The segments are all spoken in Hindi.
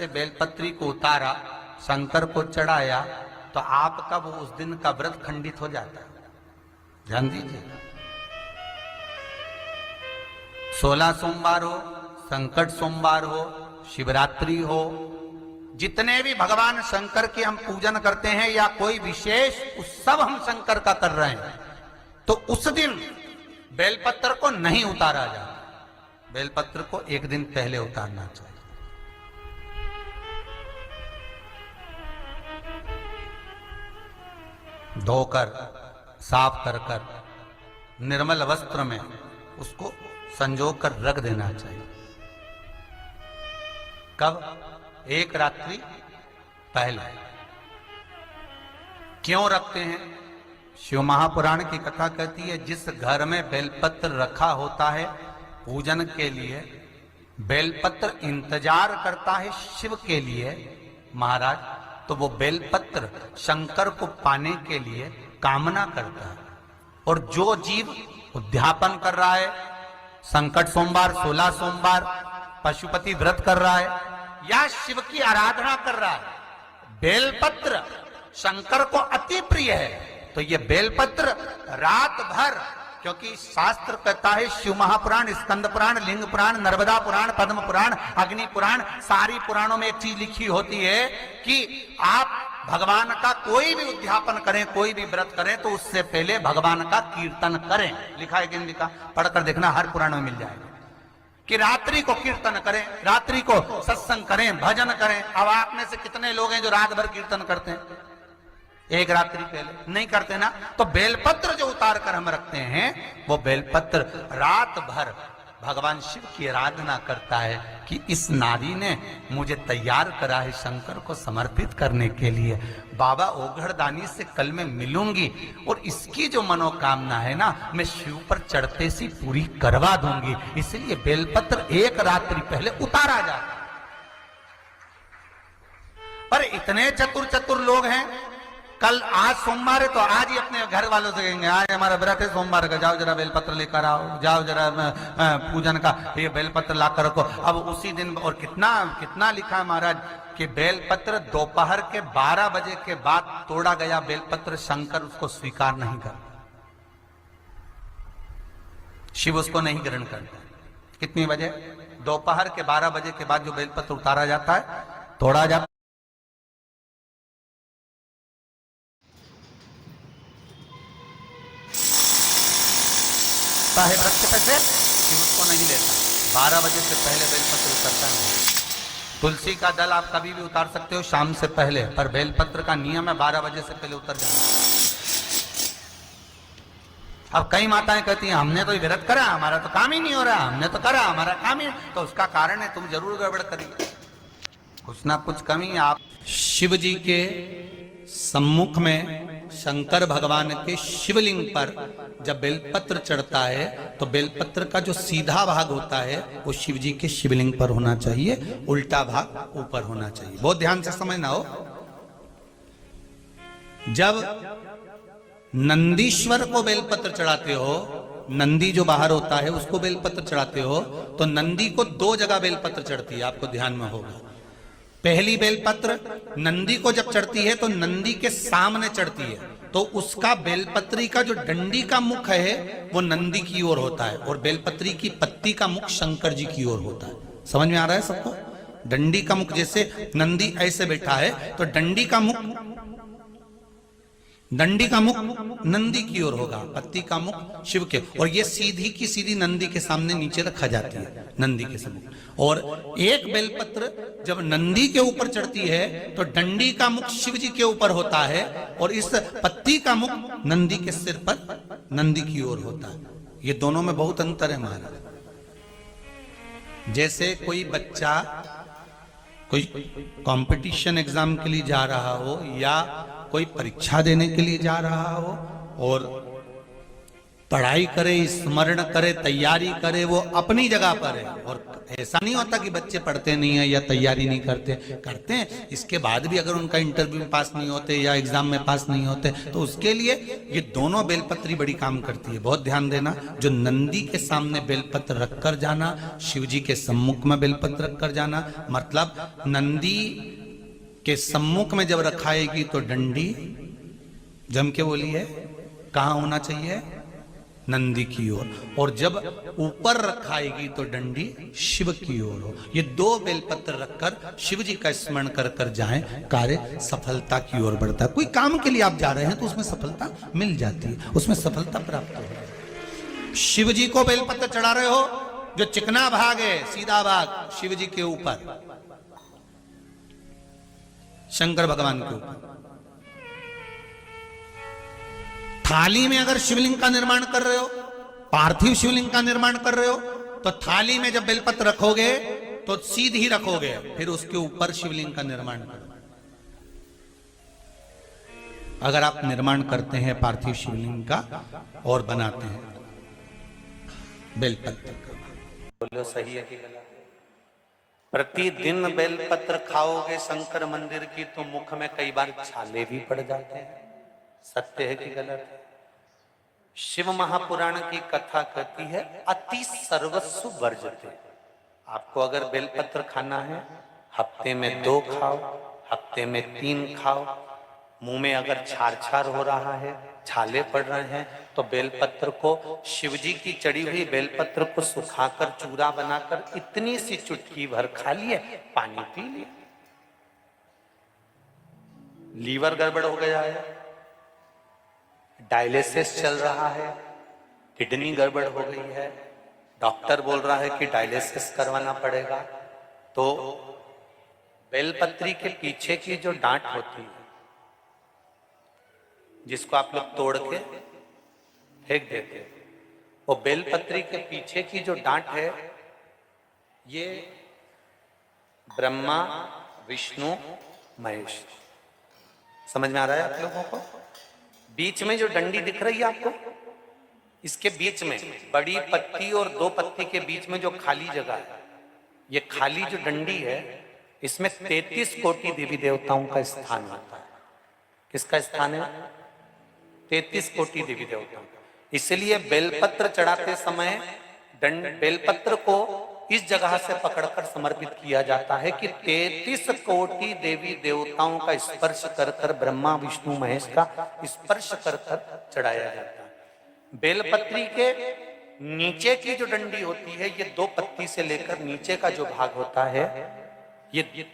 से बेलपत्री को उतारा, शंकर को चढ़ाया, तो आपका वो उस दिन का व्रत खंडित हो जाता है। ध्यान दीजिएगा। 16 सोमवार हो, संकट सोमवार हो, शिवरात्रि हो, जितने भी भगवान शंकर के हम पूजन करते हैं या कोई विशेष उत्सव हम शंकर का कर रहे हैं, तो उस दिन बेलपत्र को नहीं उतारा जाता। बेलपत्र को एक दिन पहले उतारना चाहिए। धोकर, साफ कर कर, निर्मल वस्त्र में उसको संजो कर रख देना चाहिए। कब? एक रात्रि पहले। क्यों रखते हैं? शिव महापुराण की कथा कहती है, जिस घर में बेलपत्र रखा होता है पूजन के लिए, बेलपत्र इंतजार करता है शिव के लिए महाराज, तो वो बेलपत्र शंकर को पाने के लिए कामना करता है। और जो जीव उद्यापन कर रहा है, संकट सोमवार, 16 सोमवार, पशुपति व्रत कर रहा है या शिव की आराधना कर रहा है, बेलपत्र शंकर को अति प्रिय है। तो ये बेलपत्र रात भर, क्योंकि शास्त्र कहता है, शिव महापुराण, स्कंद पुराण, लिंग पुराण, नर्मदा पुराण, पद्म पुराण, अग्नि पुराण, सारी पुराणों में एक चीज लिखी होती है कि आप भगवान का कोई भी उद्यापन करें, कोई भी व्रत करें, तो उससे पहले भगवान का कीर्तन करें। लिखा है कि नहीं लिखा? पढ़कर देखना, हर पुराण में मिल जाएगा कि रात्रि को कीर्तन करें, रात्रि को सत्संग करें, भजन करें। अब आप में से कितने लोग हैं जो रात भर कीर्तन करते हैं? एक रात्रि पहले नहीं करते ना। तो बेलपत्र जो उतार कर हम रखते हैं, वो बेलपत्र रात भर भगवान शिव की आराधना करता है कि इस नारी ने मुझे तैयार करा है शंकर को समर्पित करने के लिए। बाबा ओघड़दानी से कल मैं मिलूंगी और इसकी जो मनोकामना है ना, मैं शिव पर चढ़ते सी पूरी करवा दूंगी। इसलिए बेलपत्र एक रात्रि पहले उतारा जाता। पर इतने चतुर चतुर लोग हैं, कल आज सोमवार है तो आज ही अपने घर वालों से कहेंगे, आज हमारा व्रत है सोमवार का, जाओ जरा बेलपत्र लेकर आओ, जाओ जरा पूजन का ये बेलपत्र लाकर रखो। अब उसी दिन, और कितना कितना लिखा है महाराज कि बेलपत्र दोपहर के 12 बजे के बाद तोड़ा गया बेलपत्र शंकर उसको स्वीकार नहीं कर, शिव उसको नहीं ग्रहण करता। कितनी बजे? दोपहर के 12 बजे के बाद जो बेलपत्र उतारा जाता है, तोड़ा जाता है वृक्ष पे से, शिव उसको नहीं लेता। 12 बजे से पहले बेलपत्र उतरता नहीं। तुलसी का दल आप कभी भी उतार सकते हो शाम से पहले, पर बेलपत्र का नियम है 12 बजे से पहले उतर जाना। अब कई माताएं कहती हैं, हमने तो व्रत करा, हमारा तो काम ही नहीं हो रहा, हमने तो करा, हमारा काम ही। तो उसका कारण है तुम जरूर गड़बड़ करिए, कुछ ना कुछ कमी। आप शिव जी के सम्मुख में शंकर भगवान के शिवलिंग पर जब बेलपत्र चढ़ता है, तो बेलपत्र का जो सीधा भाग होता है वो शिव जी के शिवलिंग पर होना चाहिए, उल्टा भाग ऊपर होना चाहिए। बहुत ध्यान से समझना हो। जब नंदीश्वर को बेलपत्र चढ़ाते हो, नंदी जो बाहर होता है उसको बेलपत्र चढ़ाते हो, तो नंदी को 2 जगह बेलपत्र चढ़ती है, आपको ध्यान में होगा। पहली बेलपत्र नंदी को जब चढ़ती है तो नंदी के सामने चढ़ती है, तो उसका बेलपत्री का जो डंडी का मुख है वो नंदी की ओर होता है, और बेलपत्री की पत्ती का मुख शंकर जी की ओर होता है। समझ में आ रहा है सबको? डंडी का मुख, जैसे नंदी ऐसे बैठा है तो डंडी का मुख नंदी की ओर होगा, पत्ती का मुख शिव के, और ये सीधी की सीधी नंदी के सामने नीचे रखा जाती है, नंदी के सम्मुख। और एक बेलपत्र जब नंदी के ऊपर चढ़ती है तो डंडी का मुख शिव जी के ऊपर होता है, और इस पत्ती का मुख नंदी के सिर पर नंदी की ओर होता है। ये दोनों में बहुत अंतर है महाराज। जैसे कोई बच्चा कोई कंपटीशन एग्जाम के लिए जा रहा हो या कोई परीक्षा देने के लिए जा रहा हो, और पढ़ाई करे, स्मरण करे, तैयारी करे, वो अपनी जगह पर है। और ऐसा नहीं होता कि बच्चे पढ़ते नहीं है या तैयारी नहीं करते हैं। इसके बाद भी अगर उनका इंटरव्यू में पास नहीं होते या एग्जाम में पास नहीं होते तो उसके लिए ये दोनों बेलपत्री बड़ी काम करती है। बहुत ध्यान देना, जो नंदी के सामने बेलपत्र रखकर जाना, शिव जी के सम्मुख में बेलपत्र रखकर जाना, मतलब नंदी के सम्मुख में जब रखाएगी तो डंडी जम के बोली है कहाँ होना चाहिए, नंदी की ओर, और जब ऊपर रखाएगी तो डंडी शिव की ओर हो। ये दो बेलपत्र रखकर शिव जी का स्मरण कर कर जाएं, कार्य सफलता की ओर बढ़ता है। कोई काम के लिए आप जा रहे हैं तो उसमें सफलता मिल जाती है, उसमें सफलता प्राप्त हो। शिव जी को बेलपत्र चढ़ा रहे हो, जो चिकना भाग है सीधा भाग शिव जी के ऊपर, शंकर भगवान के ऊपर। थाली में अगर शिवलिंग का निर्माण कर रहे हो, पार्थिव शिवलिंग का निर्माण कर रहे हो, तो थाली में जब बेलपत्र रखोगे तो सीधी रखोगे, फिर उसके ऊपर शिवलिंग का निर्माण करो। अगर आप निर्माण करते हैं पार्थिव शिवलिंग का और बनाते हैं बेलपत्र का, बोलो सही है कि गलत? प्रतिदिन बेलपत्र खाओगे शंकर मंदिर की तो मुख में कई बार छाले भी पड़ जाते हैं। सत्य है कि गलत है? शिव महापुराण की कथा कहती है अति सर्वस्व वर्जते। आपको अगर बेलपत्र खाना है, हफ्ते में 2 खाओ, हफ्ते में 3 खाओ। मुंह में अगर छार छार हो रहा है, छाले पड़ रहे हैं, तो बेलपत्र को, शिव जी की चढ़ी हुई बेलपत्र को सुखाकर चूरा बनाकर इतनी सी चुटकी भर खा लिए, पानी पी लिए। लीवर गड़बड़ हो गया है, डायलिसिस चल रहा है, किडनी गड़बड़ हो गई है, डॉक्टर बोल रहा है कि डायलिसिस करवाना पड़ेगा, तो बेलपत्री के पीछे की जो डांट होती है, जिसको आप लोग तोड़ के फेंक देते हैं, वो बेलपत्री के पीछे की जो डांट है, ये ब्रह्मा विष्णु महेश। समझ में आ रहा है आप लोगों को? बीच में जो डंडी दिख रही है आपको, इसके बीच में बड़ी पत्ती और 2 पत्ती के बीच में जो खाली जगह है, ये खाली जो डंडी है, इसमें 33 कोटि देवी देवताओं का स्थान होता है। किसका स्थान है? 33 कोटि देवी देवताओं। इसलिए बेलपत्र चढ़ाते समय बेलपत्र को इस जगह से पकड़कर समर्पित किया जाता है कि 33 कोटि देवी देवताओं का स्पर्श कर कर, ब्रह्मा विष्णु महेश का स्पर्श कर कर चढ़ाया जाता है। बेलपत्री के नीचे की जो डंडी होती है, ये 2 पत्ती से लेकर नीचे का जो भाग होता है, ये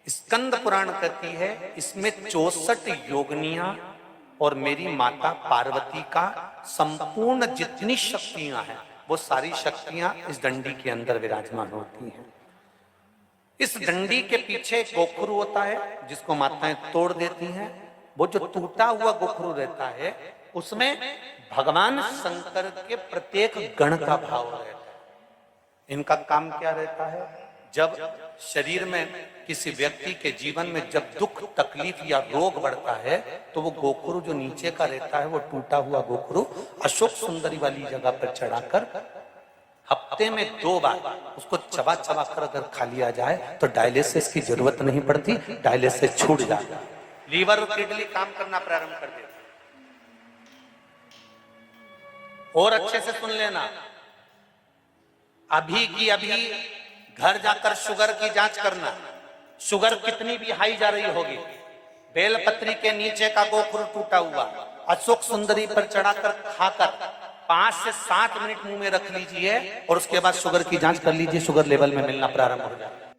स्कंद पुराण कहती है, इसमें 64 योगनियां और मेरी माता पार्वती का संपूर्ण जितनी शक्तियां हैं, वो सारी शक्तियां इस डंडी के अंदर विराजमान होती हैं। इस डंडी के पीछे एक गोखरू होता है, जिसको माताएं तोड़ देती हैं। वो जो टूटा हुआ गोखरू रहता है, उसमें भगवान शंकर के प्रत्येक गण का भाव रहता है। इनका काम क्या रहता है? जब शरीर में किसी व्यक्ति के जीवन में जब दुख तकलीफ या रोग बढ़ता है, तो वो गोखरू जो नीचे का रहता है, वो टूटा हुआ गोखरू अशोक सुंदरी वाली जगह पर चढ़ाकर हफ्ते में 2 बार उसको चबा चबा कर अगर खा लिया जाए तो डायलिसिस की जरूरत नहीं पड़ती, डायलिसिस छूट जाता है, लीवर और किडनी काम करना प्रारंभ कर देते। और अच्छे से सुन लेना, अभी की अभी घर जाकर शुगर की जांच करना। शुगर कितनी भी हाई जा रही होगी, बेलपत्री के नीचे का गोखरू टूटा हुआ अशोक सुंदरी पर चढ़ाकर खाकर 5 से 7 मिनट मुंह में रख लीजिए और उसके बाद शुगर की जांच कर लीजिए, शुगर लेवल में मिलना प्रारंभ हो जाए।